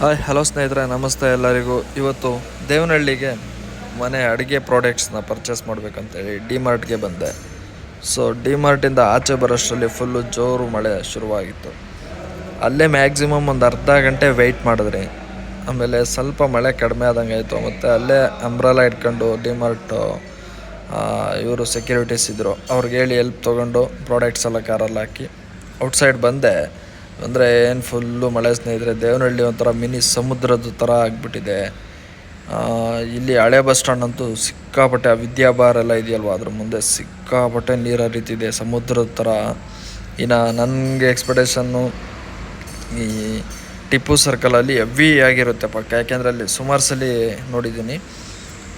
Hi hello ಸ್ನೇಹಿತರೆ, ನಮಸ್ತೆ ಎಲ್ಲರಿಗೂ. ಇವತ್ತು ದೇವನಹಳ್ಳಿಗೆ ಮನೆ ಅಡುಗೆ ಪ್ರಾಡಕ್ಟ್ಸ್ನ ಪರ್ಚೇಸ್ ಮಾಡಬೇಕಂತೇಳಿ ಡಿಮಾರ್ಟ್ಗೆ ಬಂದೆ. ಸೊ ಡಿಮಾರ್ಟಿಂದ ಆಚೆ ಬರೋಷ್ಟರಲ್ಲಿ ಫುಲ್ಲು ಜೋರು ಮಳೆ ಶುರುವಾಗಿತ್ತು. ಅಲ್ಲೇ ಮ್ಯಾಕ್ಸಿಮಮ್ ಒಂದು ಅರ್ಧ ಗಂಟೆ ವೆಯ್ಟ್ ಮಾಡಿದ್ರಿ. ಆಮೇಲೆ ಸ್ವಲ್ಪ ಮಳೆ ಕಡಿಮೆ ಆದಂಗೆ ಆಯಿತು. ಮತ್ತು ಅಲ್ಲೇ ಅಂಬ್ರೆಲಾ ಇಟ್ಕೊಂಡು ಡಿಮಾರ್ಟ್ ಇವರು ಸೆಕ್ಯೂರಿಟೀಸ್ ಇದ್ದರು, ಅವ್ರಿಗೆ ಹೇಳಿ ಹೆಲ್ಪ್ ತೊಗೊಂಡು ಪ್ರಾಡಕ್ಟ್ಸ್ ಎಲ್ಲ ಕಾರಲ್ಲಿ ಹಾಕಿ ಔಟ್ಸೈಡ್ ಬಂದೆ. ಅಂದರೆ ಏನು ಫುಲ್ಲು ಮಳೆ ಸ್ನೇಹಿತರೆ. ದೇವನಹಳ್ಳಿ ಒಂಥರ ಮಿನಿ ಸಮುದ್ರದ ಥರ ಆಗಿಬಿಟ್ಟಿದೆ. ಇಲ್ಲಿ ಹಳೆ ಬಸ್ ಸ್ಟ್ಯಾಂಡ್ ಅಂತೂ ಸಿಕ್ಕಾಪಟ್ಟೆ ವಿದ್ಯಾಭಾರ ಎಲ್ಲ ಇದೆಯಲ್ವ, ಅದ್ರ ಮುಂದೆ ಸಿಕ್ಕಾಪಟ್ಟೆ ನೀರು ಹರಿತಿದೆ ಸಮುದ್ರದ ಥರ. ಇನ್ನು ನನಗೆ ಎಕ್ಸ್ಪೆಕ್ಟೇಷನ್ನು ಈ ಟಿಪ್ಪು ಸರ್ಕಲಲ್ಲಿ ಹೆವಿ ಆಗಿರುತ್ತೆ ಪಕ್ಕ, ಯಾಕೆಂದರೆ ಅಲ್ಲಿ ಸುಮಾರು ಸಲ ನೋಡಿದ್ದೀನಿ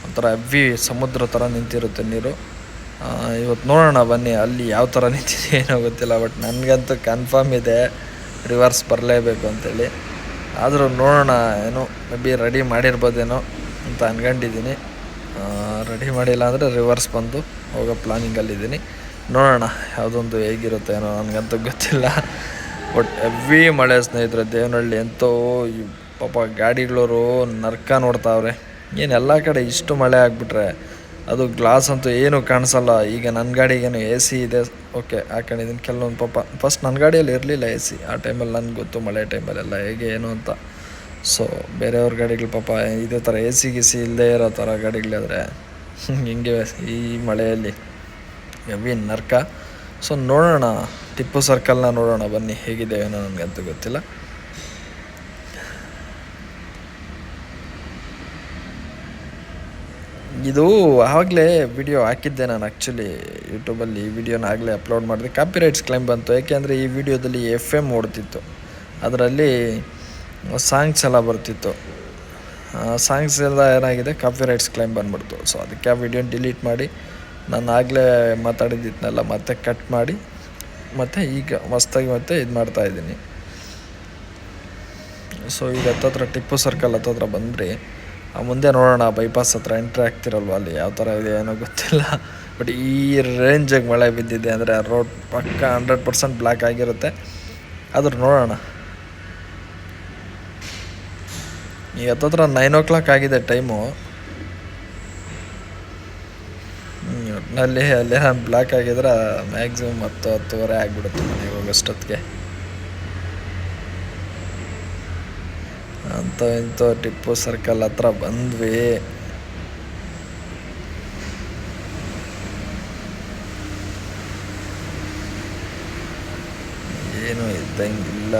ಒಂಥರ ಹೆವಿ ಸಮುದ್ರ ಥರ ನಿಂತಿರುತ್ತೆ ನೀರು. ಇವತ್ತು ನೋಡೋಣ ಬನ್ನಿ ಅಲ್ಲಿ ಯಾವ ಥರ ನಿಂತಿದೆ ಏನೋ ಗೊತ್ತಿಲ್ಲ, ಬಟ್ ನನಗಂತೂ ಕನ್ಫರ್ಮ್ ಇದೆ ರಿವರ್ಸ್ ಬರಲೇಬೇಕು ಅಂತೇಳಿ. ಆದರೂ ನೋಡೋಣ, ಏನೋ ಮೇ ಬಿ ರೆಡಿ ಮಾಡಿರ್ಬೋದೇನೋ ಅಂತ ಅಂದ್ಕೊಂಡಿದ್ದೀನಿ. ರೆಡಿ ಮಾಡಿಲ್ಲ ಅಂದರೆ ರಿವರ್ಸ್ ಬಂದು ಹೋಗೋ ಪ್ಲಾನಿಂಗಲ್ಲಿದ್ದೀನಿ. ನೋಡೋಣ ಯಾವುದೊಂದು ಹೇಗಿರುತ್ತೆ ಏನೋ, ನನಗಂತೂ ಗೊತ್ತಿಲ್ಲ. ಬಟ್ ಹೆವಿ ಮಳೆ ಸ್ನೇಹಿತರೆ. ದೇವನಹಳ್ಳಿ ಅಂತೂ ಈ ಪಾಪ ಗಾಡಿಗಳವರು ನರ್ಕ ನೋಡ್ತಾವ್ರೆ. ಏನು ಎಲ್ಲ ಕಡೆ ಇಷ್ಟು ಮಳೆ ಆಗಿಬಿಟ್ರೆ ಅದು ಗ್ಲಾಸ್ ಅಂತೂ ಏನೂ ಕಾಣಿಸಲ್ಲ. ಈಗ ನನ್ನ ಗಾಡಿಗೇನು ಎ ಸಿ ಇದೆ, ಓಕೆ ಹಾಕೊಂಡಿದ್ದೀನಿ. ಕೆಲವೊಂದು ಪಾಪ ಫಸ್ಟ್ ನನ್ನ ಗಾಡಿಯಲ್ಲಿ ಇರಲಿಲ್ಲ ಎ ಸಿ, ಆ ಟೈಮಲ್ಲಿ ನನಗೆ ಗೊತ್ತು ಮಳೆ ಟೈಮಲ್ಲೆಲ್ಲ ಹೇಗೆ ಏನು ಅಂತ. ಸೊ ಬೇರೆಯವ್ರ ಗಾಡಿಗಳು ಪಾಪ ಇದೇ ಥರ ಎ ಸಿ ಗಿಸಿ ಇಲ್ಲದೆ ಇರೋ ಥರ ಗಾಡಿಗಳಾದರೆ ಹಿಂಗೆ ಈ ಮಳೆಯಲ್ಲಿ ಹೆವಿ ನರ್ಕ. ಸೊ ನೋಡೋಣ, ಟಿಪ್ಪು ಸರ್ಕಲ್ನ ನೋಡೋಣ ಬನ್ನಿ ಹೇಗಿದೆ ಏನೋ, ನನಗಂತೂ ಗೊತ್ತಿಲ್ಲ. ಇದು ಆವಾಗಲೇ ವಿಡಿಯೋ ಹಾಕಿದ್ದೆ ನಾನು ಆ್ಯಕ್ಚುಲಿ ಯೂಟ್ಯೂಬಲ್ಲಿ. ಈ ವಿಡಿಯೋನ ಆಗಲೇ ಅಪ್ಲೋಡ್ ಮಾಡಿದೆ. ಕಾಪಿರೈಟ್ಸ್ ಕ್ಲೈಮ್ ಬಂತು, ಏಕೆಂದರೆ ಈ ವಿಡಿಯೋದಲ್ಲಿ FM ಓಡ್ತಿತ್ತು, ಅದರಲ್ಲಿ ಸಾಂಗ್ಸ್ ಎಲ್ಲ ಬರ್ತಿತ್ತು. ಸಾಂಗ್ಸ್ ಎಲ್ಲ ಏನಾಗಿದೆ ಕಾಪಿರೈಟ್ಸ್ ಕ್ಲೈಮ್ ಬಂದ್ಬಿಡ್ತು. ಸೊ ಅದಕ್ಕೆ ಆ ವಿಡಿಯೋನ ಡಿಲೀಟ್ ಮಾಡಿ ನಾನು ಆಗಲೇ ಮಾತಾಡಿದ್ದನ್ನೆಲ್ಲ ಮತ್ತೆ ಕಟ್ ಮಾಡಿ ಮತ್ತು ಈಗ ಹೊಸ್ದಾಗಿ ಮತ್ತೆ ಇದು ಮಾಡ್ತಾಯಿದ್ದೀನಿ. ಸೊ ಈಗ ಹತ್ತತ್ರ ಟಿಪ್ಪು ಸರ್ಕಲ್ ಹತ್ತತ್ರ ಬಂದ್ರಿ, ಮುಂದೆ ನೋಡೋಣ. ಬೈಪಾಸ್ ಹತ್ರ ಎಂಟ್ರಿ ಆಗ್ತಿರಲ್ವ, ಅಲ್ಲಿ ಯಾವ ಥರ ಇದೆ ಏನೋ ಗೊತ್ತಿಲ್ಲ. ಬಟ್ ಈ ರೇಂಜಿಗೆ ಮಳೆ ಬಿದ್ದಿದೆ ಅಂದರೆ ಆ ರೋಡ್ ಪಕ್ಕ 100% ಬ್ಲ್ಯಾಕ್ ಆಗಿರುತ್ತೆ. ಆದರೂ ನೋಡೋಣ. ಈಗ ಹತ್ತತ್ರ 9 o'clock ಆಗಿದೆ ಟೈಮು. ಒಟ್ಟಿನಲ್ಲಿ ಅಲ್ಲೇ ನಾನು ಬ್ಲ್ಯಾಕ್ ಆಗಿದ್ರೆ ಮ್ಯಾಕ್ಸಿಮಮ್ 10-10:30 ಆಗಿಬಿಡುತ್ತೆ ಮನೆಗೆ ಹೋಗೋಷ್ಟೊತ್ತಿಗೆ. ಅಂತ ಇಂಥ ಟಿಪ್ಪು ಸರ್ಕಲ್ ಹತ್ರ ಬಂದ್ವಿ. ಏನು ಇದ್ದಂಗಿಲ್ಲ.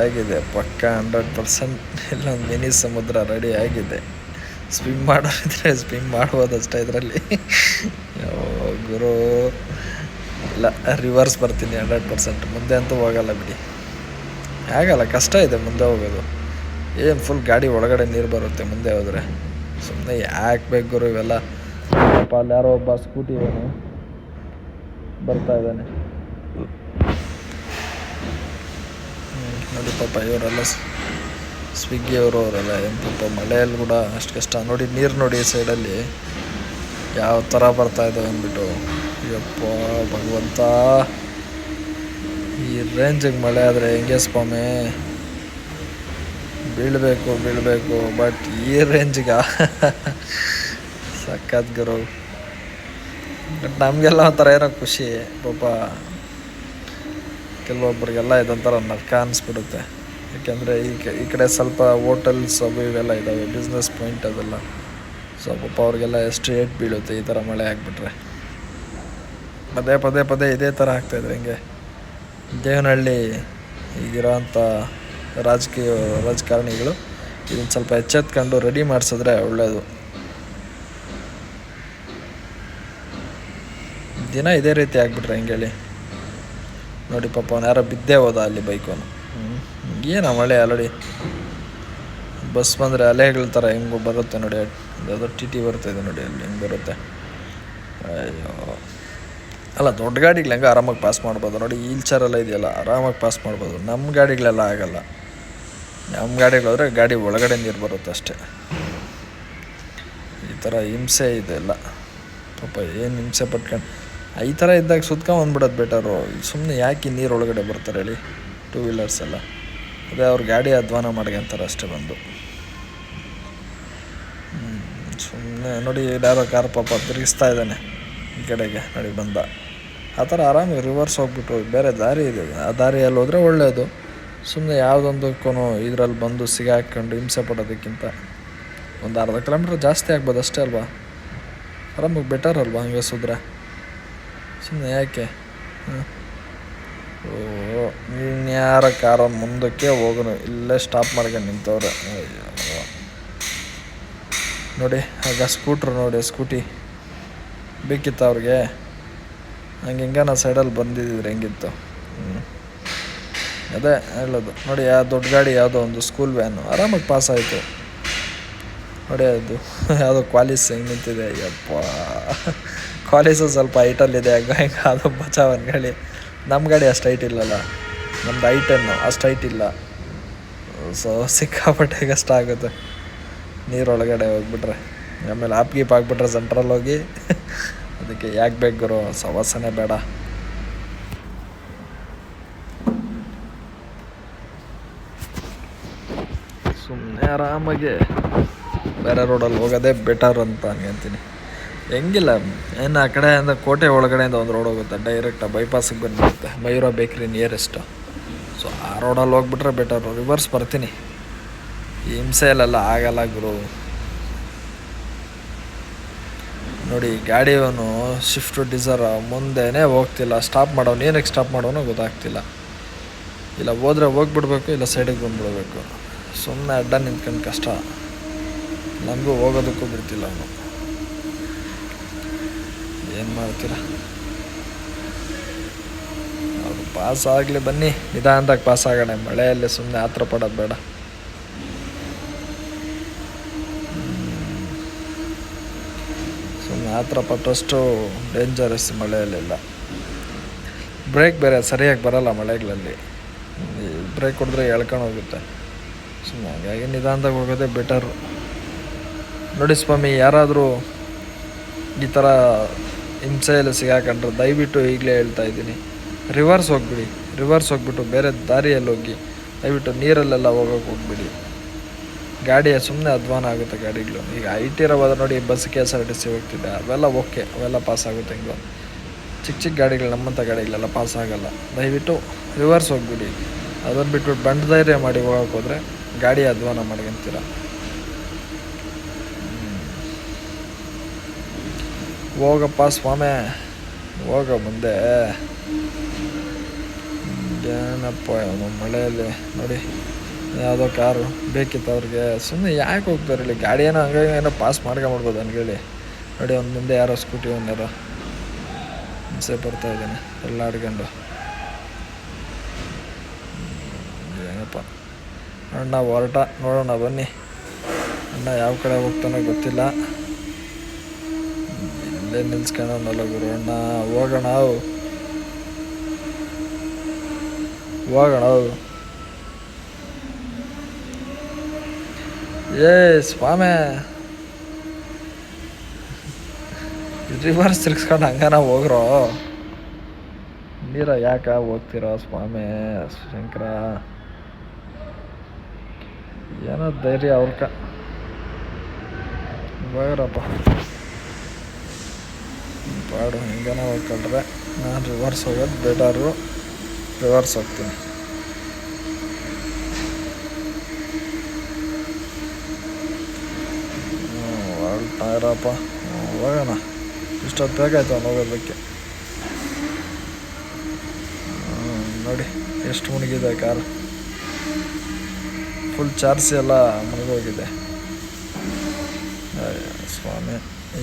ಆಗಿದೆ ಪಕ್ಕ 100% ಇಲ್ಲೊಂದು ಮಿನಿ ಸಮುದ್ರ ರೆಡಿ ಆಗಿದೆ. ಸ್ವಿಮ್ ಮಾಡೋರಿದ್ರೆ ಸ್ವಿಮ್ ಮಾಡ್ಬೋದಷ್ಟೇ ಇದರಲ್ಲಿ. ಗುರು ಇಲ್ಲ, ರಿವರ್ಸ್ ಬರ್ತೀನಿ 100%. ಮುಂದೆ ಅಂತೂ ಹೋಗಲ್ಲ ಬಿಡಿ, ಆಗಲ್ಲ, ಕಷ್ಟ ಇದೆ ಮುಂದೆ ಹೋಗೋದು. ಏನು ಫುಲ್ ಗಾಡಿ ಒಳಗಡೆ ನೀರು ಬರುತ್ತೆ ಮುಂದೆ ಹೋದರೆ. ಸುಮ್ಮನೆ ಯಾಕೆ ಬೇಕು ಗುರು ಇವೆಲ್ಲ. ಪಾಪ ಅಲ್ಲಿ ಯಾರೋ ಒಬ್ಬ ಸ್ಕೂಟಿ ಏನು ಬರ್ತಾ ಇದ್ದಾನೆ ನೋಡಿ. ಪಾಪ ಇವರೆಲ್ಲ ಸ್ವಿಗ್ಗಿ ಅವರೆಲ್ಲ ಏನು ಪಾಪ ಮಳೆಯಲ್ಲಿ ಕೂಡ ಅಷ್ಟು ಕಷ್ಟ. ನೋಡಿ ನೀರು ನೋಡಿ ಸೈಡಲ್ಲಿ ಯಾವ ಥರ ಬರ್ತಾ ಇದ್ದಾವೆ ಅಂದ್ಬಿಟ್ಟು. ಯಪ್ಪ ಭಗವಂತ, ಈ ರೇಂಜಿಗೆ ಮಳೆ ಆದರೆ ಹೆಂಗೆ ಸ್ವಾಮಿ. ಬೀಳಬೇಕು ಬಟ್ ಈ ರೇಂಜಿಗೆ ಸಖತ್ ಗುರು. ಬಟ್ ನಮಗೆಲ್ಲ ಒಂಥರ ಏನೋ ಖುಷಿ. ಪಾಪ ಕೆಲವೊಬ್ಬರಿಗೆಲ್ಲ ಇದೊಂಥರ ನರ್ಕ ಅನಿಸ್ಬಿಡುತ್ತೆ. ಯಾಕೆಂದರೆ ಈ ಕಡೆ ಸ್ವಲ್ಪ ಹೋಟೆಲ್ಸ್ ಅವು ಇವೆಲ್ಲ ಇದ್ದಾವೆ, ಬಿಸ್ನೆಸ್ ಪಾಯಿಂಟ್ ಅದೆಲ್ಲ. ಸೊ ಪಾಪ ಅವ್ರಿಗೆಲ್ಲ ಎಷ್ಟು ಏಟ್ ಬೀಳುತ್ತೆ ಈ ಥರ ಮಳೆ ಆಗಿಬಿಟ್ರೆ. ಪದೇ ಇದೇ ಥರ ಆಗ್ತಾಯಿದ್ರೆ ಹಿಂಗೆ. ದೇವನಹಳ್ಳಿ ಈಗಿರೋಂಥ ರಾಜಕಾರಣಿಗಳು ಇದನ್ನು ಸ್ವಲ್ಪ ಎಚ್ಚೆತ್ಕೊಂಡು ರೆಡಿ ಮಾಡಿಸಿದ್ರೆ ಒಳ್ಳೆಯದು. ದಿನ ಇದೇ ರೀತಿ ಆಗಿಬಿಟ್ರೆ ಹೆಂಗೆ ಹೇಳಿ. ನೋಡಿ ಪಾಪ ಅವನು ಯಾರೋ ಬಿದ್ದೇ ಹೋದ ಅಲ್ಲಿ ಬೈಕವನು. ಏನು ಮಳೆ ಆಲ್ರೆಡಿ ಬಸ್ ಬಂದರೆ ಅಲೆಗಳ ಥರ ಹೆಂಗೆ ಬರುತ್ತೆ ನೋಡಿ. ಯಾವುದೋ TT ಬರ್ತಾಯಿದೆ ನೋಡಿ, ಅಲ್ಲಿ ಹೆಂಗೆ ಬರುತ್ತೆ. ಅಯ್ಯೋ, ಅಲ್ಲ ದೊಡ್ಡ ಗಾಡಿಗಳು ಹೆಂಗೆ ಆರಾಮಾಗಿ ಪಾಸ್ ಮಾಡ್ಬೋದು ನೋಡಿ. ವೀಲ್ಚೇರೆಲ್ಲ ಇದೆಯಲ್ಲ, ಆರಾಮಾಗಿ ಪಾಸ್ ಮಾಡ್ಬೋದು. ನಮ್ಮ ಗಾಡಿಗಳೆಲ್ಲ ಆಗಲ್ಲ. ನಮ್ಮ ಗಾಡಿಗಳಾದರೆ ಗಾಡಿ ಒಳಗಡೆ ನೀರು ಬರುತ್ತೆ ಅಷ್ಟೇ. ಈ ಥರ ಹಿಂಸೆ ಇದೆಲ್ಲ. ಪಾಪ ಏನು ಹಿಂಸೆ ಪಟ್ಕೊಂಡು ಈ ಥರ ಇದ್ದಾಗ ಸುತ್ಕೊಂಬಂದ್ಬಿಡೋದು ಬೆಟರು. ಸುಮ್ಮನೆ ಯಾಕೆ ನೀರು ಒಳಗಡೆ ಬರ್ತಾರೆ ಹೇಳಿ ಟೂ ವೀಲರ್ಸ್ ಎಲ್ಲ. ಅದೇ ಅವ್ರ ಗಾಡಿ ಅಧ್ವಾನ ಮಾಡ್ಕೊಂತಾರೆ ಅಷ್ಟೇ ಬಂದು. ಸುಮ್ಮನೆ ನೋಡಿ ಯಾರೋ ಕಾರ್ ಪಾಪ ತಿರುಗಿಸ್ತಾ ಇದ್ದಾನೆ ಈ ಕಡೆಗೆ ನೋಡಿ ಬಂದ. ಆ ಥರ ಆರಾಮಾಗಿ ರಿವರ್ಸ್ ಹೋಗ್ಬಿಟ್ಟು ಬೇರೆ ದಾರಿ ಇದೆ, ಆ ದಾರಿಯಲ್ಲಿ ಹೋದರೆ ಒಳ್ಳೆಯದು. ಸುಮ್ಮನೆ ಯಾವುದೊಂದಕ್ಕೂ ಇದರಲ್ಲಿ ಬಂದು ಸಿಗಾಕೊಂಡು ಹಿಂಸೆ ಪಡೋದಕ್ಕಿಂತ ಒಂದು ಅರ್ಧ ಕಿಲೋಮೀಟ್ರ್ ಜಾಸ್ತಿ ಆಗ್ಬೋದು ಅಷ್ಟೇ ಅಲ್ವಾ. ಆರಾಮಾಗಿ ಬೆಟರ್ ಅಲ್ವಾ ಹಂಗೆ ಸುದ್ರೆ. ಸುಮ್ಮನೆ ಯಾಕೆ ಇನ್ಯಾರ ಕಾರ ಮುಂದಕ್ಕೆ ಹೋಗೋನು, ಇಲ್ಲೇ ಸ್ಟಾಪ್ ಮಾಡ್ಕೊಂಡು ನಿಂತವ್ರೆ. ನೋಡಿ ಆಗ ಸ್ಕೂಟ್ರ್ ನೋಡಿ, ಸ್ಕೂಟಿ ಬೇಕಿತ್ತು ಅವ್ರಿಗೆ. ಹಂಗೆ ನಾ ಸೈಡಲ್ಲಿ ಬಂದಿದ್ದಿದ್ರೆ ಹೆಂಗಿತ್ತು. ಅದೇ ಹೇಳೋದು ನೋಡಿ, ಯಾವ ದೊಡ್ಡ ಗಾಡಿ ಯಾವುದೋ ಒಂದು ಸ್ಕೂಲ್ ವ್ಯಾನು ಆರಾಮಾಗಿ ಪಾಸ್ ಆಯಿತು ನೋಡಿ. ಅದು ಯಾವುದೋ ಕ್ವಾಲಿಸ್ ಹೆಂಗೆ ನಿಂತಿದೆ, ಯಪ್ಪ ಕ್ವಾಲಿಸು ಸ್ವಲ್ಪ ಹೈಟಲ್ಲಿದೆ. ಹೆಂಗೆ ಅದು ಬಚಾವನ್ ಗಾಡಿ. ನಮ್ಮ ಗಾಡಿ ಅಷ್ಟು ಹೈಟ್ ಇಲ್ಲಲ್ಲ, ನಮ್ಮದು I10 ಅಷ್ಟು ಹೈಟ್ ಇಲ್ಲ. ಸೊ ಸಿಕ್ಕಾಪಟ್ಟೆ ಕಷ್ಟ ಆಗುತ್ತೆ ನೀರೊಳಗಡೆ ಹೋಗ್ಬಿಟ್ರೆ. ಆಮೇಲೆ ಗೀಪ್ ಆಗಿಬಿಟ್ರೆ ಸೆಂಟ್ರಲ್ಲಿ ಹೋಗಿ ಅದಕ್ಕೆ ಯಾಕೆ ಬೇಕು ಗುರು, ಸವಾಸನೆ ಬೇಡ. ಸುಮ್ಮನೆ ಆರಾಮಾಗಿ ಬೇರೆ ರೋಡಲ್ಲಿ ಹೋಗೋದೇ ಬೆಟರ್ ಅಂತ ಅಂತೀನಿ. ಹೆಂಗಿಲ್ಲ ಏನು ಆ ಕಡೆಯಿಂದ ಕೋಟೆ ಒಳಗಡೆಯಿಂದ ಒಂದು ರೋಡ್ ಹೋಗುತ್ತೆ ಡೈರೆಕ್ಟ್ ಬೈಪಾಸಿಗೆ ಬಂದುಬಿಡುತ್ತೆ, ಮಯೂರ ಬೇಕ್ರಿ ನಿಯರೆಸ್ಟು. ಸೊ ಆ ರೋಡಲ್ಲಿ ಹೋಗ್ಬಿಟ್ರೆ ಬೆಟರು. ರಿವರ್ಸ್ ಬರ್ತೀನಿ, ಈ ಹಿಂಸೆಯಲ್ಲೆಲ್ಲ ಆಗಲ್ಲ ಗುರು. ನೋಡಿ ಗಾಡಿಯವನು ಶಿಫ್ಟ್ ಡಿಸೈರ್ ಮುಂದೆನೇ ಹೋಗ್ತಿಲ್ಲ, ಸ್ಟಾಪ್ ಮಾಡೋನು ಏನಕ್ಕೆ ಸ್ಟಾಪ್ ಮಾಡೋನು ಗೊತ್ತಾಗ್ತಿಲ್ಲ. ಇಲ್ಲ ಹೋದರೆ ಹೋಗ್ಬಿಡ್ಬೇಕು, ಇಲ್ಲ ಸೈಡಿಗೆ ಬಂದುಬಿಡ್ಬೇಕು. ಸುಮ್ಮನೆ ಅಡ್ಡ ನಿಂತ್ಕೊಂಡು ಕಷ್ಟ, ನಮಗೂ ಹೋಗೋದಕ್ಕೂ ಬಿಡ್ತಿಲ್ಲ ಅವನು. ಏನು ಮಾಡ್ತೀರ, ಅವರು ಪಾಸ್ ಆಗಲಿ ಬನ್ನಿ, ನಿಧಾನದಾಗ ಪಾಸ್ ಆಗೋಣ. ಮಳೆಯಲ್ಲಿ ಸುಮ್ಮನೆ ಆತ್ರ ಪಡೋದು ಬೇಡ. ಸುಮ್ಮನೆ ಆತ್ರ ಪಟ್ಟಷ್ಟು ಡೇಂಜರಸ್ ಮಳೆಯಲ್ಲೆಲ್ಲ. ಬ್ರೇಕ್ ಬೇರೆ ಸರಿಯಾಗಿ ಬರೋಲ್ಲ ಮಳೆಗಳಲ್ಲಿ, ಬ್ರೇಕ್ ಹೊಡೆದ್ರೆ ಎಳ್ಕೊಂಡು ಹೋಗುತ್ತೆ. ಸುಮ್ಮನೆ ಹಾಗಾಗಿ ನಿಧಾನದಾಗ ಹೋಗೋದೇ ಬೆಟರು. ನೋಡಿ ಸ್ವಾಮಿ, ಯಾರಾದರೂ ಈ ಥರ ಹಿಂಸೆಯಲ್ಲಿ ಸಿಗಾಕೊಂಡ್ರೆ ದಯವಿಟ್ಟು ಈಗಲೇ ಹೇಳ್ತಾ ಇದ್ದೀನಿ, ರಿವರ್ಸ್ ಹೋಗ್ಬಿಡಿ. ರಿವರ್ಸ್ ಹೋಗ್ಬಿಟ್ಟು ಬೇರೆ ದಾರಿಯಲ್ಲಿ ಹೋಗಿ, ದಯವಿಟ್ಟು ನೀರಲ್ಲೆಲ್ಲ ಹೋಗೋಕೆ ಹೋಗ್ಬಿಡಿ. ಗಾಡಿಯ ಸುಮ್ಮನೆ ಅಧ್ವಾನ ಆಗುತ್ತೆ ಗಾಡಿಗಳು. ಈಗ IT ಇರೋವಾದ ನೋಡಿ, ಬಸ್ KSRTC ಹೋಗ್ತಿದ್ದೆ, ಅವೆಲ್ಲ ಓಕೆ, ಅವೆಲ್ಲ ಪಾಸ್ ಆಗುತ್ತೆ. ಹಿಂಗೆ ಚಿಕ್ಕ ಚಿಕ್ಕ ಗಾಡಿಗಳು, ನಮ್ಮಂಥ ಗಾಡಿಗಳೆಲ್ಲ ಪಾಸ್ ಆಗೋಲ್ಲ. ದಯವಿಟ್ಟು ರಿವರ್ಸ್ ಹೋಗ್ಬಿಡಿ. ಅದನ್ನು ಬಿಟ್ಬಿಟ್ಟು ಬಂಡ ಧೈರ್ಯ ಮಾಡಿ ಹೋಗೋಕೆ ಹೋದರೆ ಗಾಡಿ ಅಧ್ವಾನ ಮಾಡ್ಕೊಂತೀರ. ಹೋಗಪ್ಪ ಸ್ವಾಮಿ, ಹೋಗ ಮುಂದೆ. ಏನಪ್ಪ ಅವನು ಮಳೆಯಲ್ಲಿ ನೋಡಿ, ಯಾವುದೋ ಕಾರು ಬೇಕಿತ್ತು ಅವ್ರಿಗೆ. ಸುಮ್ಮನೆ ಯಾಕೆ ಹೋಗ್ತಾರೆ ಹೇಳಿ, ಗಾಡಿ ಏನೋ ಹಂಗಾಗಿ ಏನೋ ಪಾಸ್ ಮಾಡ್ಕೊಂಬಿಡ್ಬೋದು ಹಂಗೇಳಿ. ನೋಡಿ ಅವ್ನು ಮುಂದೆ ಯಾರೋ ಸ್ಕೂಟಿ ಯಾರೋ ಹಿಂಸೆ ಬರ್ತಾಯಿದ್ದಾನೆ ಎಲ್ಲ ಆಡ್ಕೊಂಡು. ಏನಪ್ಪ ಅಣ್ಣ ಹೊರಟ, ನೋಡೋಣ ಬನ್ನಿ. ಅಣ್ಣ ಯಾವ ಕಡೆ ಹೋಗ್ತಾನೋ ಗೊತ್ತಿಲ್ಲ, ಇಲ್ಲೇ ನಿಲ್ಸ್ಕೊಂಡವನಲ್ಲ ಗುರು ಅಣ್ಣ. ಹೋಗೋಣ ಹೋಗೋಣ. ಸ್ವಾಮಿ ರಿವರ್ಸ್ ತಿರ್ಗಿಸ್ಕೊಂಡು ಹಂಗಾನ ಹೋಗ್ರೋ. ನೀರ ಯಾಕ ಹೋಗ್ತಿರೋ ಸ್ವಾಮಿ ಶಂಕರ, ಏನೋ ಧೈರ್ಯ ಅವ್ರಕ ಹೋಗ್ರಪ್ಪ. ಪಾಡು ಹಿಂಗನ ಹೋಗ್ಕೊಂಡ್ರೆ ನಾನು ರಿವರ್ಸ್ ಹೋಗೋದು ಬೆಟರು. ರಿವರ್ಸ್ ಹೋಗ್ತೀನಿ. ಹೊರಟಾರಪ್ಪ, ಹೋಗೋಣ. ಇಷ್ಟೊತ್ತು ಬೇಕಾಯ್ತು ಅವ್ನು ಹೋಗೋದಕ್ಕೆ. ನೋಡಿ ಎಷ್ಟು ಮುಳುಗಿದೆ ಕಾರು, ಫುಲ್ ಚಾರ್ಜ್ ಎಲ್ಲ ಮುಳುಗೋಗಿದೆ. ಸ್ವಾಮಿ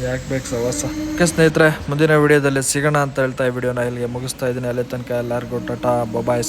ಯಾಕೆ ಬೇಕು ಸವಾಸ. ಓಕೆ ಸ್ನೇಹಿತರೆ, ಮುಂದಿನ ವಿಡಿಯೋದಲ್ಲಿ ಸಿಗೋಣ ಅಂತ ಹೇಳ್ತಾ ಈ ವಿಡಿಯೋನ ಇಲ್ಲಿಗೆ ಮುಗಿಸ್ತಾ ಇದ್ದೀನಿ. ಅಲ್ಲೇ ತನಕ ಎಲ್ಲರಿಗೂ ಟಾಟಾ ಬಾಯ್.